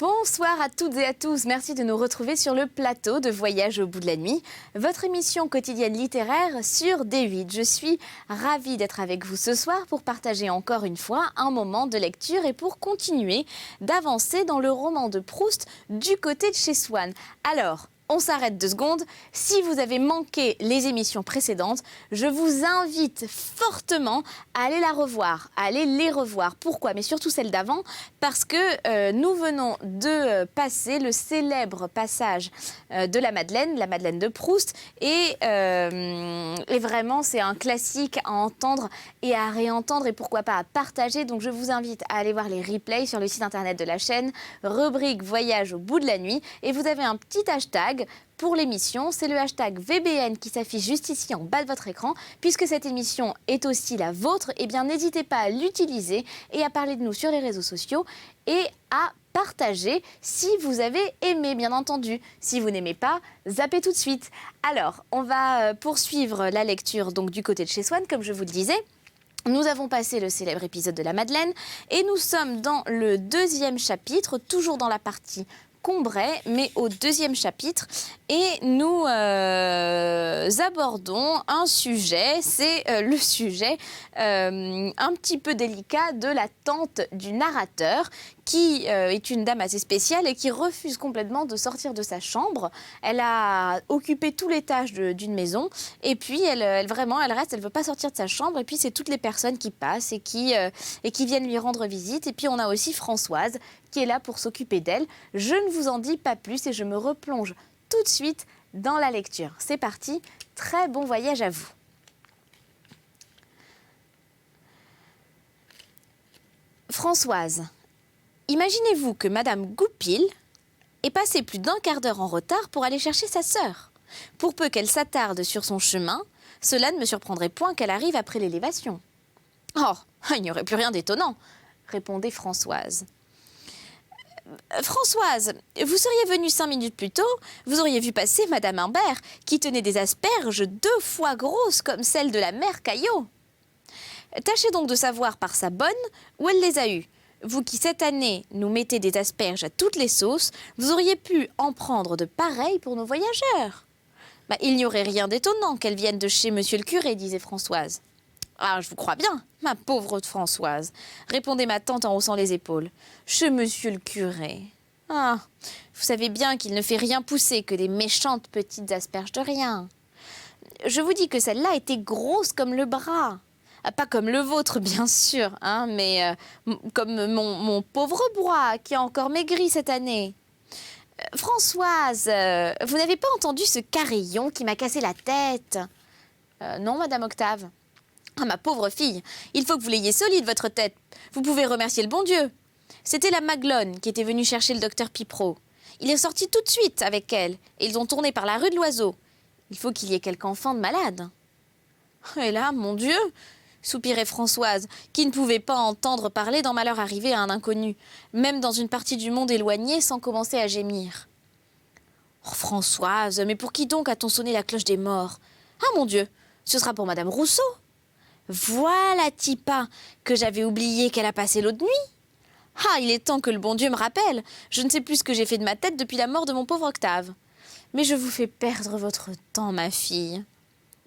Bonsoir à toutes et à tous, merci de nous retrouver sur le plateau de Voyage au bout de la nuit, votre émission quotidienne littéraire sur D8. Je suis ravie d'être avec vous ce soir pour partager encore une fois un moment de lecture et pour continuer d'avancer dans le roman de Proust du côté de chez Swann. Alors, on s'arrête 2 secondes. Si vous avez manqué les émissions précédentes, je vous invite fortement à aller la revoir, à aller les revoir. Pourquoi? Mais surtout celle d'avant, parce que nous venons de passer le célèbre passage de la Madeleine de Proust. Et vraiment, c'est un classique à entendre et à réentendre et pourquoi pas à partager. Donc je vous invite à aller voir les replays sur le site internet de la chaîne, rubrique Voyage au bout de la nuit. Et vous avez un petit hashtag pour l'émission, c'est le hashtag VBN qui s'affiche juste ici en bas de votre écran. Puisque cette émission est aussi la vôtre, eh bien n'hésitez pas à l'utiliser et à parler de nous sur les réseaux sociaux et à partager si vous avez aimé, bien entendu. Si vous n'aimez pas, zappez tout de suite. Alors, on va poursuivre la lecture donc du côté de chez Swann, comme je vous le disais. Nous avons passé le célèbre épisode de la Madeleine et nous sommes dans le 2e chapitre, toujours dans la partie Combray, mais au 2e chapitre, et nous abordons un sujet, c'est le sujet un petit peu délicat de la tante du narrateur, qui est une dame assez spéciale et qui refuse complètement de sortir de sa chambre. Elle a occupé tous les tâches d'une maison et puis elle reste, elle ne veut pas sortir de sa chambre. Et puis c'est toutes les personnes qui passent et qui viennent lui rendre visite. Et puis on a aussi Françoise qui est là pour s'occuper d'elle. Je ne vous en dis pas plus et je me replonge tout de suite dans la lecture. C'est parti, très bon voyage à vous. Françoise. Imaginez-vous que Madame Goupil ait passé plus d'1 quart d'heure en retard pour aller chercher sa sœur. Pour peu qu'elle s'attarde sur son chemin, cela ne me surprendrait point qu'elle arrive après l'élévation. « Oh, il n'y aurait plus rien d'étonnant, » répondait Françoise. « Françoise, vous seriez venue 5 minutes plus tôt, vous auriez vu passer Madame Imbert, qui tenait des asperges 2 fois grosses comme celles de la mère Caillot. Tâchez donc de savoir par sa bonne où elle les a eues. Vous qui, cette année, nous mettez des asperges à toutes les sauces, vous auriez pu en prendre de pareilles pour nos voyageurs. » Il n'y aurait rien d'étonnant qu'elles viennent de chez monsieur le curé, disait Françoise. « Ah, je vous crois bien, ma pauvre Françoise, » répondait ma tante en haussant les épaules. « Chez monsieur le curé. Ah, vous savez bien qu'il ne fait rien pousser que des méchantes petites asperges de rien. Je vous dis que celle-là était grosse comme le bras. Pas comme le vôtre, bien sûr, hein, mais comme mon pauvre bras qui a encore maigri cette année. Françoise, vous n'avez pas entendu ce carillon qui m'a cassé la tête? Non, Madame Octave. Ah, ma pauvre fille, il faut que vous l'ayez solide, votre tête. Vous pouvez remercier le bon Dieu. C'était la Maglone qui était venue chercher le docteur Pipereau. Il est sorti tout de suite avec elle et ils ont tourné par la rue de l'Oiseau. Il faut qu'il y ait quelque enfant de malade. Et là, mon Dieu, soupirait Françoise, qui ne pouvait pas entendre parler d'un malheur arrivé à un inconnu, même dans une partie du monde éloignée, sans commencer à gémir. « Oh, Françoise, mais pour qui donc a-t-on sonné la cloche des morts? Ah, mon Dieu, ce sera pour Madame Rousseau. Voilà, Tipa, que j'avais oublié qu'elle a passé l'autre nuit. Ah, il est temps que le bon Dieu me rappelle. Je ne sais plus ce que j'ai fait de ma tête depuis la mort de mon pauvre Octave. Mais je vous fais perdre votre temps, ma fille. »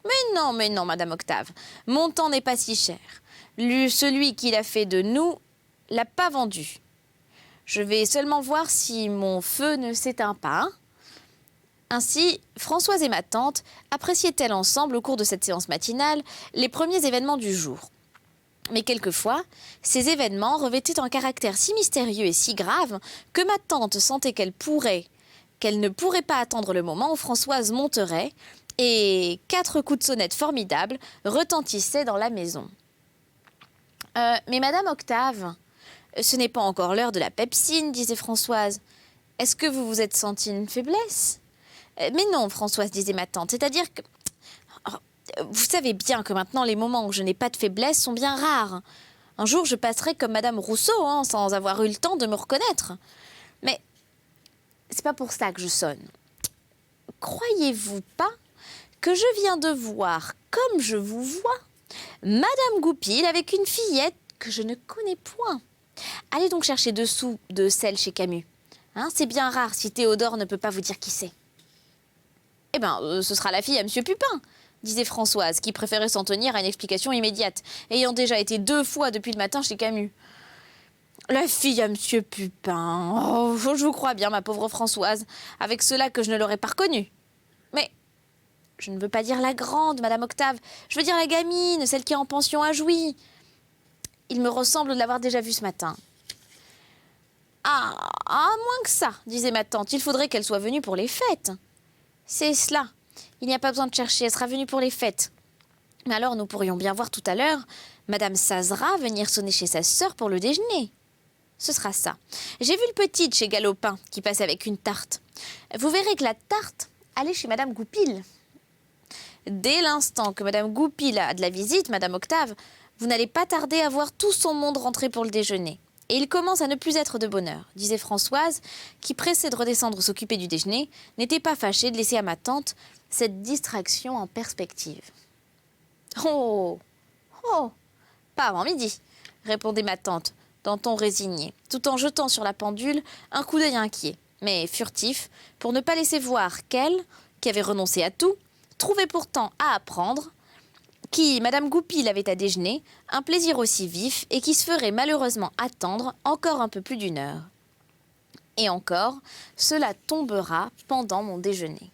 Mais non, Madame Octave, mon temps n'est pas si cher. Celui qu'il a fait de nous l'a pas vendu. Je vais seulement voir si mon feu ne s'éteint pas. Ainsi, Françoise et ma tante appréciaient-elles ensemble au cours de cette séance matinale les premiers événements du jour. Mais quelquefois, ces événements revêtaient un caractère si mystérieux et si grave que ma tante sentait qu'elle ne pourrait pas attendre le moment où Françoise monterait et 4 coups de sonnette formidables retentissaient dans la maison. Mais Madame Octave, ce n'est pas encore l'heure de la pepsine, disait Françoise. Est-ce que vous vous êtes senti une faiblesse? Mais non, Françoise, disait ma tante, c'est-à-dire que... vous savez bien que maintenant les moments où je n'ai pas de faiblesse sont bien rares. Un jour, je passerai comme Madame Rousseau, hein, sans avoir eu le temps de me reconnaître. Mais c'est pas pour ça que je sonne. Croyez-vous pas que je viens de voir, comme je vous vois, Madame Goupil avec une fillette que je ne connais point. Allez donc chercher 2 sous de sel chez Camus. Hein, c'est bien rare si Théodore ne peut pas vous dire qui c'est. Eh bien, ce sera la fille à Monsieur Pupin, disait Françoise, qui préférait s'en tenir à une explication immédiate, ayant déjà été 2 fois depuis le matin chez Camus. La fille à Monsieur Pupin. Oh, je vous crois bien, ma pauvre Françoise, avec cela que je ne l'aurais pas reconnue. Mais je ne veux pas dire la grande, Madame Octave, je veux dire la gamine, celle qui est en pension à Jouy. Il me ressemble de l'avoir déjà vue ce matin. Ah, moins que ça, disait ma tante, il faudrait qu'elle soit venue pour les fêtes. C'est cela. Il n'y a pas besoin de chercher, elle sera venue pour les fêtes. Mais alors nous pourrions bien voir tout à l'heure Madame Sazera venir sonner chez sa sœur pour le déjeuner. Ce sera ça. J'ai vu le petit de chez Galopin qui passait avec une tarte. Vous verrez que la tarte allait chez Madame Goupil. Dès l'instant que Madame Goupil a de la visite, Madame Octave, vous n'allez pas tarder à voir tout son monde rentrer pour le déjeuner. Et il commence à ne plus être de bonne heure, disait Françoise, qui, pressée de redescendre s'occuper du déjeuner, n'était pas fâchée de laisser à ma tante cette distraction en perspective. « Oh, pas avant midi », répondait ma tante, d'un ton résigné, tout en jetant sur la pendule un coup d'œil inquiet, mais furtif, pour ne pas laisser voir qu'elle, qui avait renoncé à tout, trouvait pourtant à apprendre, qui, Madame Goupil avait à déjeuner, un plaisir aussi vif et qui se ferait malheureusement attendre encore un peu plus d'1 heure. Et encore, cela tombera pendant mon déjeuner.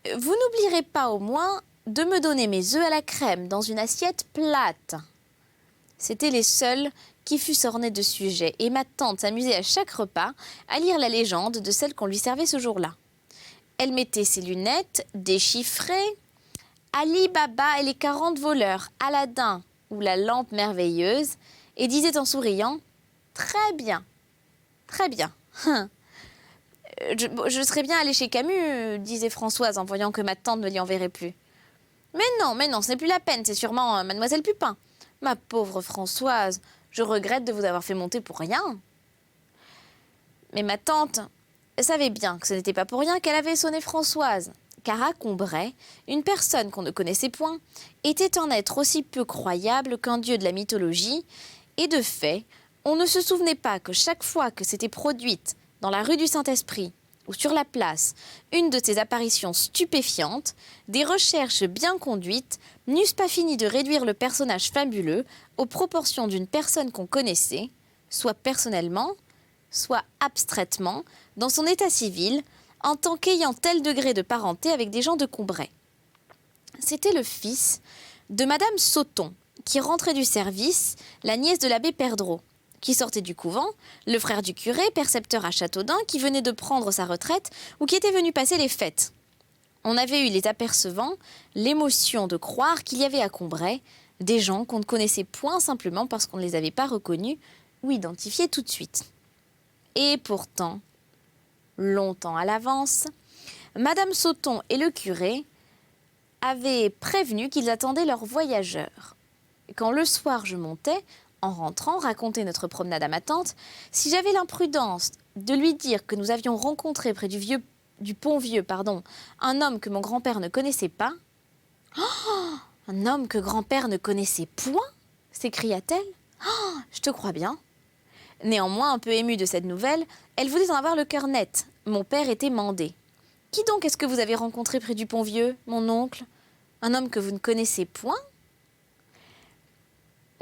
Vous n'oublierez pas au moins de me donner mes œufs à la crème dans une assiette plate. C'étaient les seuls qui fussent ornés de sujets, et ma tante s'amusait à chaque repas à lire la légende de celle qu'on lui servait ce jour-là. Elle mettait ses lunettes déchiffrées, Ali Baba et les 40 voleurs, Aladdin ou la lampe merveilleuse, et disait en souriant « Très bien, très bien. Je serais bien allée chez Camus, disait Françoise en voyant que ma tante ne l'y enverrait plus. Mais non, ce n'est plus la peine, c'est sûrement Mademoiselle Pupin. Ma pauvre Françoise, je regrette de vous avoir fait monter pour rien. » Mais ma tante savait bien que ce n'était pas pour rien qu'elle avait sonné Françoise, car à Combray, une personne qu'on ne connaissait point était un être aussi peu croyable qu'un dieu de la mythologie, et de fait, on ne se souvenait pas que chaque fois que s'était produite dans la rue du Saint-Esprit ou sur la place une de ces apparitions stupéfiantes, des recherches bien conduites n'eussent pas fini de réduire le personnage fabuleux aux proportions d'une personne qu'on connaissait, soit personnellement, soit abstraitement, dans son état civil, en tant qu'ayant tel degré de parenté avec des gens de Combray. C'était le fils de Madame Sauton, qui rentrait du service, la nièce de l'abbé Perdreau, qui sortait du couvent, le frère du curé, percepteur à Châteaudun, qui venait de prendre sa retraite ou qui était venu passer les fêtes. On avait eu les apercevant, l'émotion de croire qu'il y avait à Combray des gens qu'on ne connaissait point simplement parce qu'on ne les avait pas reconnus ou identifiés tout de suite. Et pourtant, longtemps à l'avance, Madame Sauton et le curé avaient prévenu qu'ils attendaient leurs voyageurs. Quand le soir je montais, en rentrant, raconter notre promenade à ma tante, si j'avais l'imprudence de lui dire que nous avions rencontré près du Pont-Vieux, un homme que mon grand-père ne connaissait pas. « Oh, un homme que grand-père ne connaissait point ?» s'écria-t-elle. « Oh, je te crois bien. » Néanmoins, un peu émue de cette nouvelle, elle voulait en avoir le cœur net. Mon père était mandé. « Qui donc est-ce que vous avez rencontré près du Pont-Vieux, mon oncle? Un homme que vous ne connaissez point ?»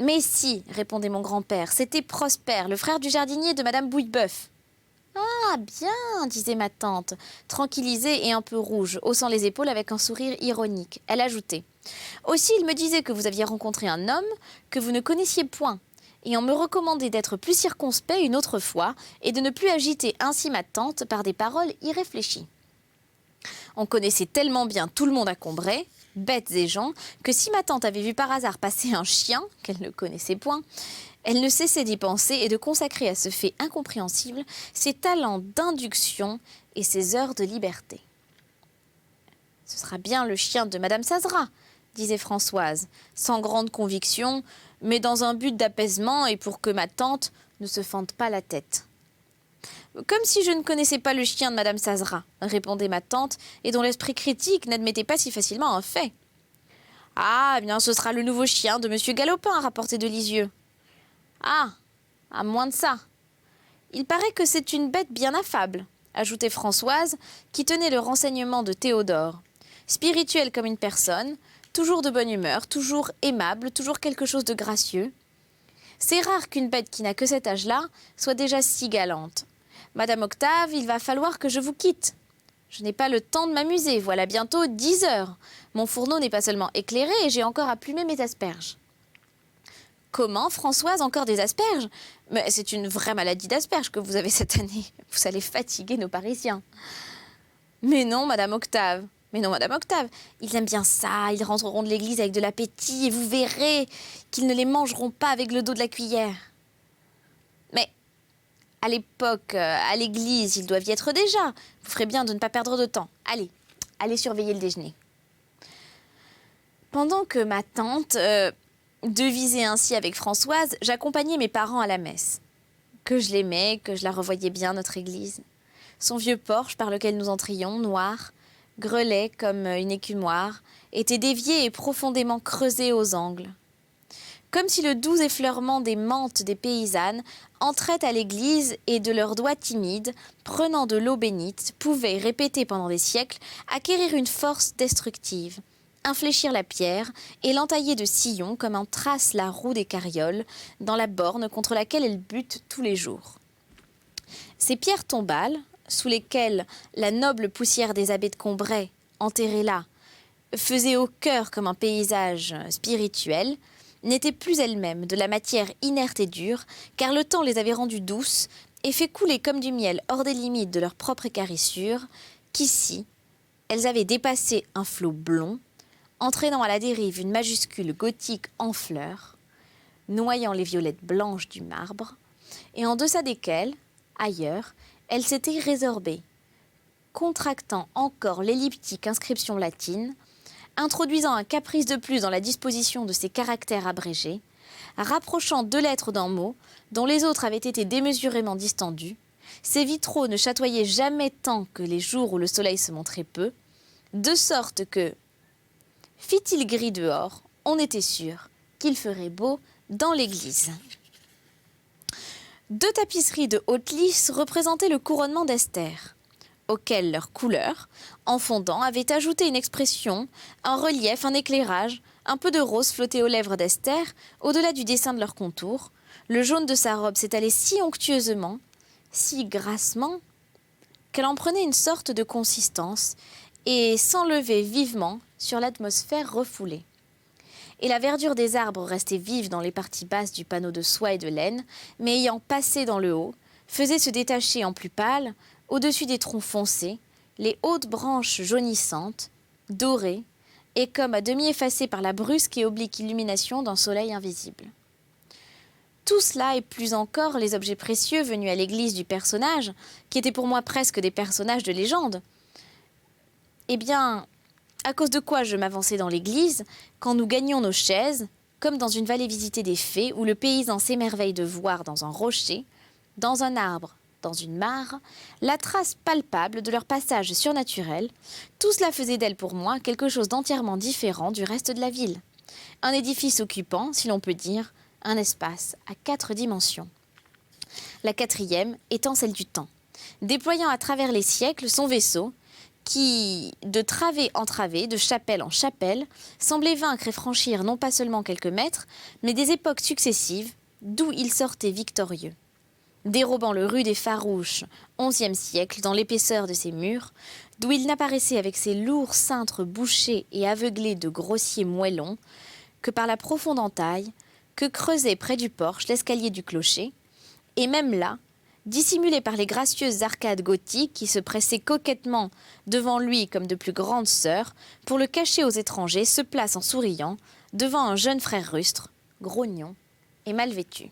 « Mais si, répondait mon grand-père, c'était Prosper, le frère du jardinier de Madame Bouilleboeuf. »« Ah, bien, disait ma tante, tranquillisée et un peu rouge, haussant les épaules avec un sourire ironique. Elle ajoutait. Aussi, il me disait que vous aviez rencontré un homme que vous ne connaissiez point, et on me recommandait d'être plus circonspect une autre fois et de ne plus agiter ainsi ma tante par des paroles irréfléchies. On connaissait tellement bien tout le monde à Combray, bêtes et gens, que si ma tante avait vu par hasard passer un chien, qu'elle ne connaissait point, elle ne cessait d'y penser et de consacrer à ce fait incompréhensible ses talents d'induction et ses heures de liberté. « Ce sera bien le chien de Madame Sazera, disait Françoise, sans grande conviction, mais dans un but d'apaisement et pour que ma tante ne se fende pas la tête. Comme si je ne connaissais pas le chien de Madame Sazera, répondait ma tante, et dont l'esprit critique n'admettait pas si facilement un fait. Ah, eh bien, ce sera le nouveau chien de Monsieur Galopin, rapporté de Lisieux. Ah, à moins de ça. Il paraît que c'est une bête bien affable, ajoutait Françoise, qui tenait le renseignement de Théodore. Spirituelle comme une personne, toujours de bonne humeur, toujours aimable, toujours quelque chose de gracieux. C'est rare qu'une bête qui n'a que cet âge-là soit déjà si galante. Madame Octave, il va falloir que je vous quitte. Je n'ai pas le temps de m'amuser, voilà bientôt 10 heures. Mon fourneau n'est pas seulement éclairé et j'ai encore à plumer mes asperges. Comment, Françoise, encore des asperges? Mais c'est une vraie maladie d'asperges que vous avez cette année. Vous allez fatiguer nos Parisiens. Mais non, Madame Octave. Ils aiment bien ça, ils rentreront de l'église avec de l'appétit et vous verrez qu'ils ne les mangeront pas avec le dos de la cuillère. Mais à l'époque, à l'église, ils doivent y être déjà. Vous ferez bien de ne pas perdre de temps. Allez surveiller le déjeuner. Pendant que ma tante devisait ainsi avec Françoise, j'accompagnais mes parents à la messe. Que je l'aimais, que je la revoyais bien, notre église. Son vieux porche par lequel nous entrions, noir, grelet comme une écumoire, était dévié et profondément creusé aux angles. Comme si le doux effleurement des mantes des paysannes entrait à l'église et de leurs doigts timides, prenant de l'eau bénite, pouvaient, répéter pendant des siècles, acquérir une force destructive, infléchir la pierre et l'entailler de sillon comme en trace la roue des carrioles dans la borne contre laquelle elle bute tous les jours. Ces pierres tombales, sous lesquelles la noble poussière des abbés de Combray, enterrée là, faisait au cœur comme un paysage spirituel, n'étaient plus elles-mêmes de la matière inerte et dure, car le temps les avait rendues douces et fait couler comme du miel hors des limites de leur propre écarissure, qu'ici, elles avaient dépassé un flot blond, entraînant à la dérive une majuscule gothique en fleurs, noyant les violettes blanches du marbre, et en deçà desquelles, ailleurs, elles s'étaient résorbées, contractant encore l'elliptique inscription latine, introduisant un caprice de plus dans la disposition de ces caractères abrégés, rapprochant deux lettres d'un mot dont les autres avaient été démesurément distendus, ces vitraux ne chatoyaient jamais tant que les jours où le soleil se montrait peu, de sorte que, fit-il gris dehors, on était sûr qu'il ferait beau dans l'église. Deux tapisseries de haute lice représentaient le couronnement d'Esther, auquel leur couleur, en fondant, avait ajouté une expression, un relief, un éclairage, un peu de rose flottait aux lèvres d'Esther, au-delà du dessin de leur contour. Le jaune de sa robe s'étalait si onctueusement, si grassement, qu'elle en prenait une sorte de consistance et s'enlevait vivement sur l'atmosphère refoulée. Et la verdure des arbres restait vive dans les parties basses du panneau de soie et de laine, mais ayant passé dans le haut, faisait se détacher en plus pâle, au-dessus des troncs foncés, les hautes branches jaunissantes, dorées, et comme à demi effacées par la brusque et oblique illumination d'un soleil invisible. Tout cela et plus encore les objets précieux venus à l'église du personnage, qui étaient pour moi presque des personnages de légende. Eh bien, à cause de quoi je m'avançais dans l'église, quand nous gagnions nos chaises, comme dans une vallée visitée des fées, où le paysan s'émerveille de voir dans un rocher, dans un arbre, dans une mare, la trace palpable de leur passage surnaturel, tout cela faisait d'elle pour moi quelque chose d'entièrement différent du reste de la ville. Un édifice occupant, si l'on peut dire, un espace à 4 dimensions. La quatrième étant celle du temps, déployant à travers les siècles son vaisseau, qui, de travée en travée, de chapelle en chapelle, semblait vaincre et franchir non pas seulement quelques mètres, mais des époques successives, d'où il sortait victorieux. Dérobant le rude et farouche XIe siècle dans l'épaisseur de ses murs, d'où il n'apparaissait avec ses lourds cintres bouchés et aveuglés de grossiers moellons, que par la profonde entaille, que creusait près du porche l'escalier du clocher, et même là, dissimulé par les gracieuses arcades gothiques qui se pressaient coquettement devant lui comme de plus grandes sœurs, pour le cacher aux étrangers, se place en souriant devant un jeune frère rustre, grognon et mal vêtu.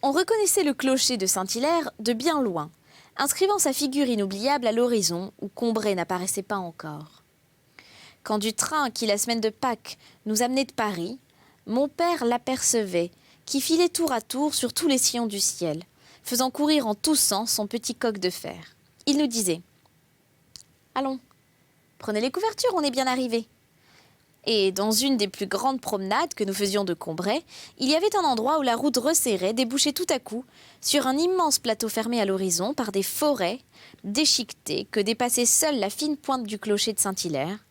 On reconnaissait le clocher de Saint-Hilaire de bien loin, inscrivant sa figure inoubliable à l'horizon où Combray n'apparaissait pas encore. Quand du train qui, la semaine de Pâques, nous amenait de Paris, mon père l'apercevait, qui filait tour à tour sur tous les sillons du ciel, faisant courir en tous sens son petit coq de fer. Il nous disait « Allons, prenez les couvertures, on est bien arrivés. » Et dans une des plus grandes promenades que nous faisions de Combray, il y avait un endroit où la route resserrée débouchait tout à coup sur un immense plateau fermé à l'horizon par des forêts déchiquetées que dépassait seule la fine pointe du clocher de Saint-Hilaire,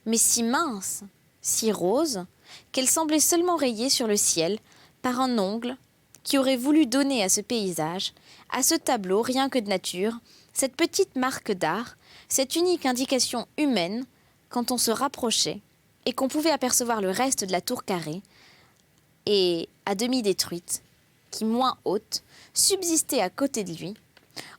mais si mince, si rose, qu'elle semblait seulement rayée sur le ciel par un ongle qui aurait voulu donner à ce paysage, à ce tableau rien que de nature, cette petite marque d'art, cette unique indication humaine quand on se rapprochait et qu'on pouvait apercevoir le reste de la tour carrée et, à demi détruite, qui, moins haute, subsistait à côté de lui.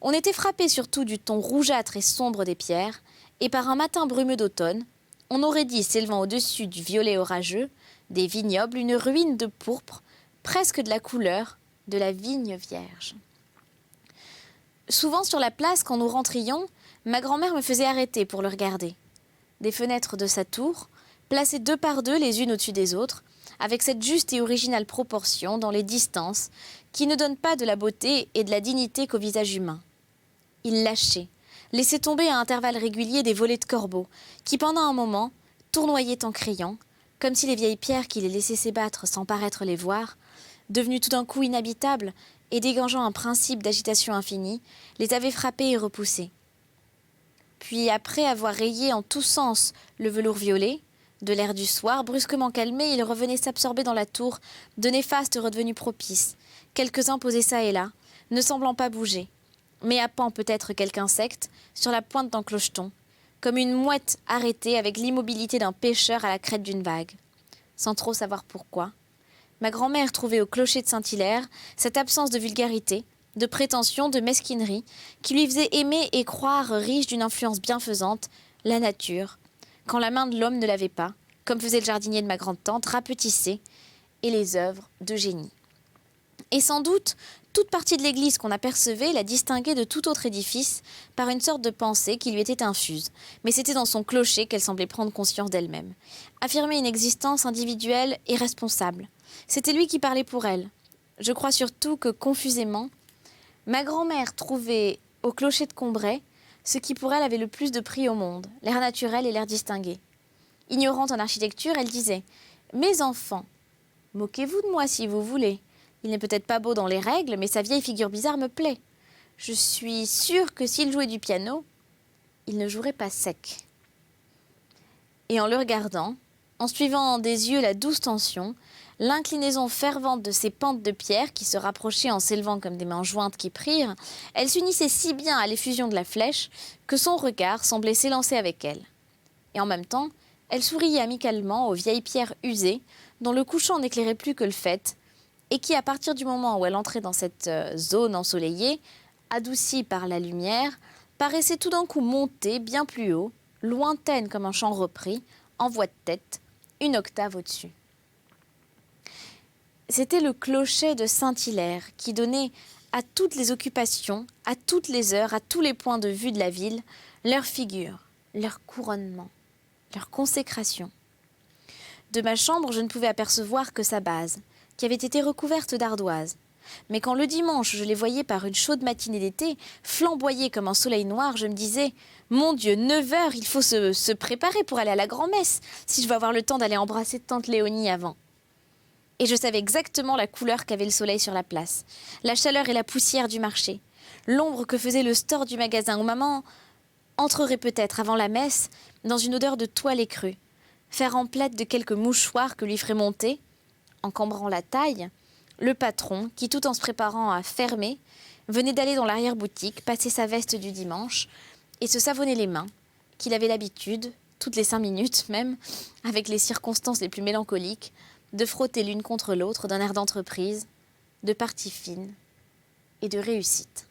On était frappé surtout du ton rougeâtre et sombre des pierres, et par un matin brumeux d'automne, on aurait dit, s'élevant au-dessus du violet orageux, des vignobles, une ruine de pourpre, presque de la couleur de la vigne vierge. Souvent sur la place, quand nous rentrions, ma grand-mère me faisait arrêter pour le regarder. Des fenêtres de sa tour, placées deux par deux les unes au-dessus des autres, avec cette juste et originale proportion dans les distances qui ne donne pas de la beauté et de la dignité qu'au visage humain. Il lâchait, laissait tomber à intervalles réguliers des volées de corbeaux, qui pendant un moment tournoyaient en criant, comme si les vieilles pierres qui les laissaient s'ébattre sans paraître les voir, devenues tout d'un coup inhabitables et dégageant un principe d'agitation infinie, les avaient frappés et repoussés. Puis, après avoir rayé en tous sens le velours violet, de l'air du soir, brusquement calmé, il revenait s'absorber dans la tour, de néfastes redevenus propices, quelques-uns posés çà et là, ne semblant pas bouger, mais happant peut-être quelque insecte sur la pointe d'un clocheton, comme une mouette arrêtée avec l'immobilité d'un pêcheur à la crête d'une vague. Sans trop savoir pourquoi, ma grand-mère trouvait au clocher de Saint-Hilaire cette absence de vulgarité, de prétention, de mesquinerie, qui lui faisait aimer et croire riche d'une influence bienfaisante, la nature, quand la main de l'homme ne l'avait pas, comme faisait le jardinier de ma grande-tante, rapetissée, et les œuvres de génie. Et sans doute, toute partie de l'église qu'on apercevait la distinguait de tout autre édifice par une sorte de pensée qui lui était infuse. Mais c'était dans son clocher qu'elle semblait prendre conscience d'elle-même. Affirmer une existence individuelle et responsable. C'était lui qui parlait pour elle. Je crois surtout que, confusément, ma grand-mère trouvait au clocher de Combray ce qui pour elle avait le plus de prix au monde, l'air naturel et l'air distingué. Ignorante en architecture, elle disait « Mes enfants, moquez-vous de moi si vous voulez. Il n'est peut-être pas beau dans les règles, mais sa vieille figure bizarre me plaît. Je suis sûre que s'il jouait du piano, il ne jouerait pas sec. » Et en le regardant, en suivant des yeux la douce tension, l'inclinaison fervente de ces pentes de pierre qui se rapprochaient en s'élevant comme des mains jointes qui prient, elle s'unissait si bien à l'effusion de la flèche que son regard semblait s'élancer avec elle. Et en même temps, elle souriait amicalement aux vieilles pierres usées dont le couchant n'éclairait plus que le faîte et qui, à partir du moment où elle entrait dans cette zone ensoleillée, adoucie par la lumière, paraissait tout d'un coup monter bien plus haut, lointaine comme un chant repris, en voix de tête, une octave au-dessus. C'était le clocher de Saint-Hilaire qui donnait à toutes les occupations, à toutes les heures, à tous les points de vue de la ville, leur figure, leur couronnement, leur consécration. De ma chambre, je ne pouvais apercevoir que sa base, qui avait été recouverte d'ardoises. Mais quand le dimanche, je les voyais par une chaude matinée d'été, flamboyer comme un soleil noir, je me disais « Mon Dieu, 9 heures, il faut se préparer pour aller à la grand-messe, si je veux avoir le temps d'aller embrasser tante Léonie avant. » Et je savais exactement la couleur qu'avait le soleil sur la place, la chaleur et la poussière du marché, l'ombre que faisait le store du magasin où maman entrerait peut-être avant la messe dans une odeur de toile écrue, faire emplette de quelques mouchoirs que lui ferait monter, en cambrant la taille, le patron qui, tout en se préparant à fermer, venait d'aller dans l'arrière-boutique, passer sa veste du dimanche et se savonner les mains, qu'il avait l'habitude, toutes les 5 minutes même, avec les circonstances les plus mélancoliques, de frotter l'une contre l'autre d'un air d'entreprise, de partie fine et de réussite.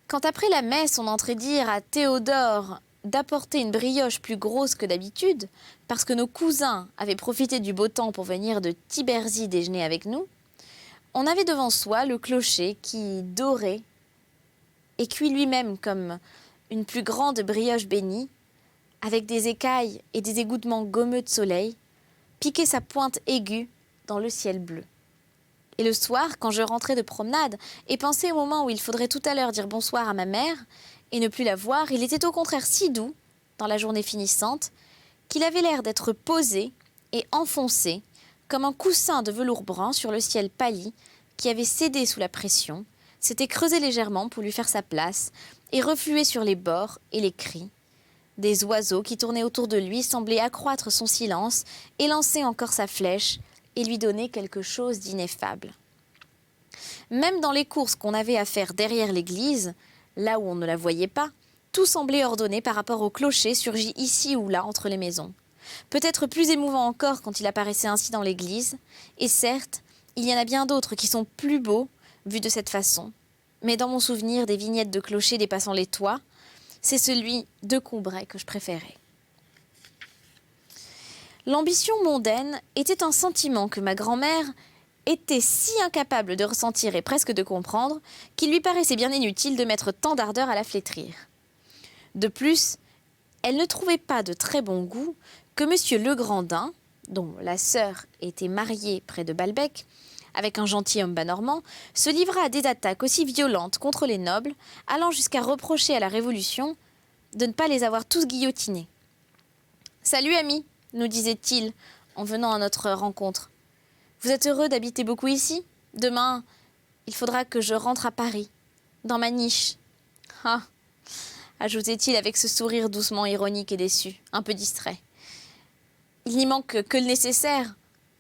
Quand après la messe, on entrait dire à Théodore d'apporter une brioche plus grosse que d'habitude, parce que nos cousins avaient profité du beau temps pour venir de Tiberzy déjeuner avec nous, on avait devant soi le clocher qui, doré et cuit lui-même comme une plus grande brioche bénie, avec des écailles et des égouttements gommeux de soleil, piquait sa pointe aiguë dans le ciel bleu. Et le soir, quand je rentrais de promenade et pensais au moment où il faudrait tout à l'heure dire bonsoir à ma mère et ne plus la voir, il était au contraire si doux, dans la journée finissante, qu'il avait l'air d'être posé et enfoncé comme un coussin de velours brun sur le ciel pâli qui avait cédé sous la pression, s'était creusé légèrement pour lui faire sa place et refluait sur les bords et les cris. Des oiseaux qui tournaient autour de lui semblaient accroître son silence, élancer encore sa flèche et lui donner quelque chose d'ineffable. Même dans les courses qu'on avait à faire derrière l'église, là où on ne la voyait pas, tout semblait ordonné par rapport au clocher surgi ici ou là entre les maisons. Peut-être plus émouvant encore quand il apparaissait ainsi dans l'église, et certes, il y en a bien d'autres qui sont plus beaux, vus de cette façon. Mais dans mon souvenir des vignettes de clochers dépassant les toits, c'est celui de Combray que je préférais. L'ambition mondaine était un sentiment que ma grand-mère était si incapable de ressentir et presque de comprendre qu'il lui paraissait bien inutile de mettre tant d'ardeur à la flétrir. De plus, elle ne trouvait pas de très bon goût que M. Legrandin, dont la sœur était mariée près de Balbec, avec un gentilhomme bas normand, se livra à des attaques aussi violentes contre les nobles, allant jusqu'à reprocher à la Révolution de ne pas les avoir tous guillotinés. « Salut, ami !» nous disait-il en venant à notre rencontre. « Vous êtes heureux d'habiter beaucoup ici ? Demain, il faudra que je rentre à Paris, dans ma niche. »« Ah !» ajoutait-il avec ce sourire doucement ironique et déçu, un peu distrait. « Il n'y manque que le nécessaire,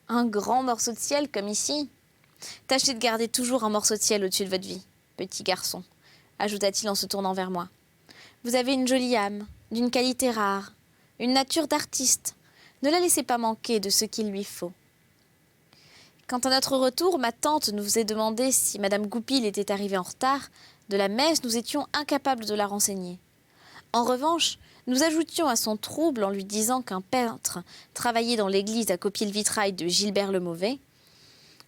un grand morceau de ciel comme ici. Tâchez de garder toujours un morceau de ciel au-dessus de votre vie, petit garçon, ajouta-t-il en se tournant vers moi. Vous avez une jolie âme, d'une qualité rare, une nature d'artiste. Ne la laissez pas manquer de ce qu'il lui faut. » Quand à notre retour, ma tante nous faisait demander si Madame Goupil était arrivée en retard de la messe, nous étions incapables de la renseigner. En revanche, nous ajoutions à son trouble en lui disant qu'un peintre travaillait dans l'église à copier le vitrail de Gilbert le Mauvais.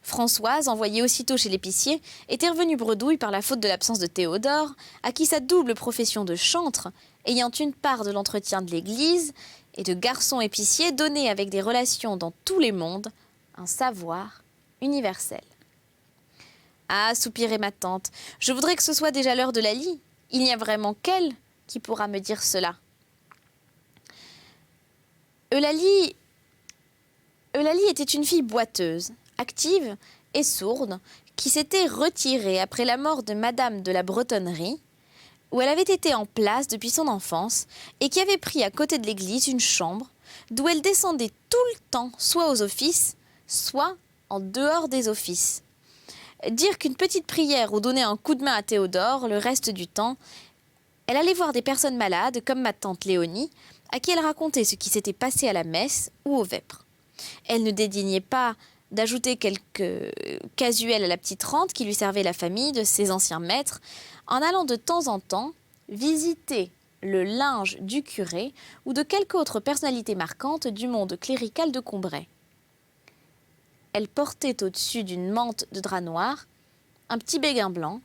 Françoise, envoyée aussitôt chez l'épicier, était revenue bredouille par la faute de l'absence de Théodore, à qui sa double profession de chantre, ayant une part de l'entretien de l'église et de garçon épicier, donnait avec des relations dans tous les mondes un savoir universel. « Ah, soupirait ma tante, je voudrais que ce soit déjà l'heure de la lie. Il n'y a vraiment qu'elle qui pourra me dire cela. » Eulalie était une fille boiteuse, active et sourde, qui s'était retirée après la mort de Madame de la Bretonnerie, où elle avait été en place depuis son enfance, et qui avait pris à côté de l'église une chambre, d'où elle descendait tout le temps, soit aux offices, soit en dehors des offices. Dire qu'une petite prière ou donner un coup de main à Théodore, le reste du temps, elle allait voir des personnes malades, comme ma tante Léonie, à qui elle racontait ce qui s'était passé à la messe ou aux vêpres. Elle ne dédaignait pas d'ajouter quelques casuels à la petite rente qui lui servait la famille de ses anciens maîtres, en allant de temps en temps visiter le linge du curé ou de quelque autre personnalité marquante du monde clérical de Combray. Elle portait au-dessus d'une mante de drap noir un petit béguin blanc,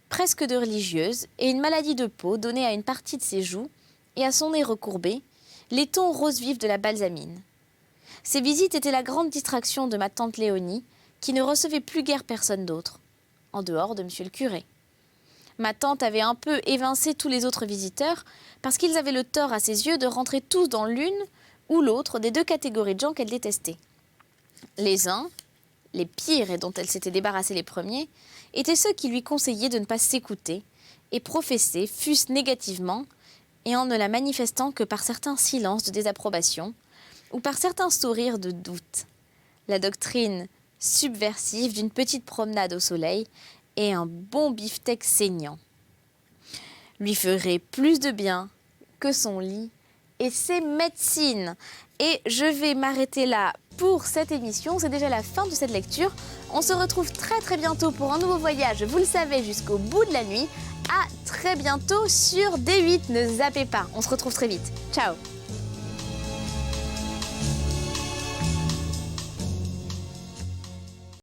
presque de religieuse, et une maladie de peau donnée à une partie de ses joues et à son nez recourbé, les tons roses vifs de la balsamine. Ces visites étaient la grande distraction de ma tante Léonie, qui ne recevait plus guère personne d'autre, en dehors de monsieur le curé. Ma tante avait un peu évincé tous les autres visiteurs, parce qu'ils avaient le tort à ses yeux de rentrer tous dans l'une ou l'autre des deux catégories de gens qu'elle détestait. Les uns, les pires et dont elle s'était débarrassée les premiers, étaient ceux qui lui conseillaient de ne pas s'écouter et professer, fût-ce négativement, et en ne la manifestant que par certains silences de désapprobation ou par certains sourires de doute. La doctrine subversive d'une petite promenade au soleil et un bon beefsteak saignant lui ferait plus de bien que son lit et ses médecines. Et je vais m'arrêter là pour cette émission. C'est déjà la fin de cette lecture. On se retrouve très très bientôt pour un nouveau voyage, vous le savez, jusqu'au bout de la nuit. À très bientôt sur D8, ne zappez pas, on se retrouve très vite. Ciao!